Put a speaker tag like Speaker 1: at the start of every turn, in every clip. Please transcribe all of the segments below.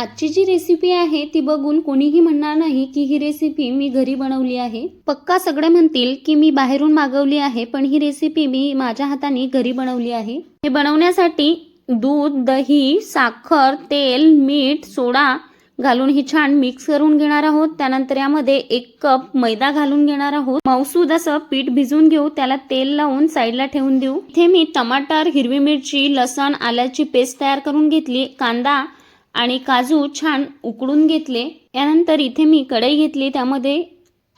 Speaker 1: आजची जी रेसिपी आहे ती बघून कोणीही म्हणणार नाही की ही रेसिपी मी घरी बनवली आहे। पक्का सगळे म्हणतील की मी बाहेरून मागवली आहे, पण ही रेसिपी मी माझ्या हाताने घरी बनवली आहे। हे बनवण्यासाठी दूध, दही, साखर, तेल, मीठ, सोडा घालून ही छान मिक्स करून घेणार आहोत। त्यानंतर यामध्ये 1 कप मैदा घालून घेणार आहोत। मौसूद असं पीठ भिजवून घेऊ, त्याला तेल लावून साईडला ठेवून देऊ। इथे मी टमाटर, हिरवी मिरची, लसण, आल्याची पेस्ट तयार करून घेतली। कांदा आणि काजू छान उकडून घेतले। यानंतर इथे मी कढई घेतली, त्यामध्ये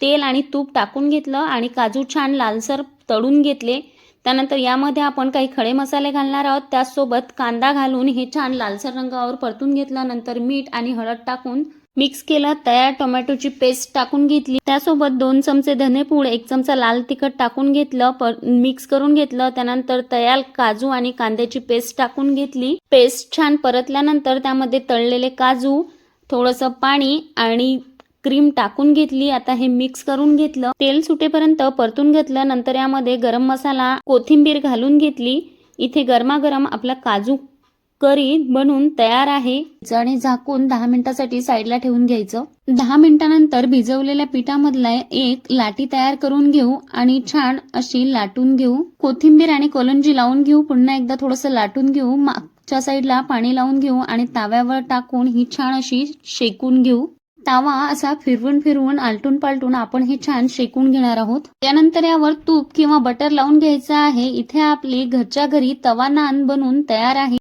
Speaker 1: तेल आणि तूप टाकून घेतलं आणि काजू छान लालसर तळून घेतले। त्यानंतर यामध्ये आपण काही खडे मसाले घालणार आहोत। त्यासोबत कांदा घालून हे छान लालसर रंगावर परतून घेतलं। नंतर मीठ आणि हळद टाकून मिक्स केलं। तयार टोमॅटोची पेस्ट टाकून घेतली। त्यासोबत 2 चमचे धनेपूड, 1 चमचा लाल तिखट टाकून घेतलं, मिक्स करून घेतलं। त्यानंतर तयार काजू आणि कांद्याची पेस्ट टाकून घेतली। पेस्ट छान परतल्यानंतर त्यामध्ये तळलेले काजू, थोडंसं पाणी आणि क्रीम टाकून घेतली। आता हे मिक्स करून घेतलं, तेल सुटेपर्यंत परतून घेतलं। नंतर यामध्ये गरम मसाला, कोथिंबीर घालून घेतली। इथे गरमागरम आपला काजू करी बनून तयार आहे। आणि झाकून 10 मिनिटांसाठी साईडला ठेवून घ्यायचं। 10 मिनिटांनंतर भिजवलेल्या पिठामधला एक लाटी तयार करून घेऊ आणि छान अशी लाटून घेऊ। कोथिंबीर आणि कोलंजी लावून घेऊ, पुन्हा एकदा थोडंसं लाटून घेऊ। मागच्या साईडला पाणी लावून घेऊ आणि ताव्यावर टाकून ही छान अशी शेकून घेऊ। तावा असा फिरवून फिरवून आलटून पालटून आपण हे छान शेकून घेणार आहोत। त्यानंतर यावर तूप किंवा बटर लावून घ्यायचं आहे। इथे आपली घरच्या घरी तवा नान बनून तयार आहे।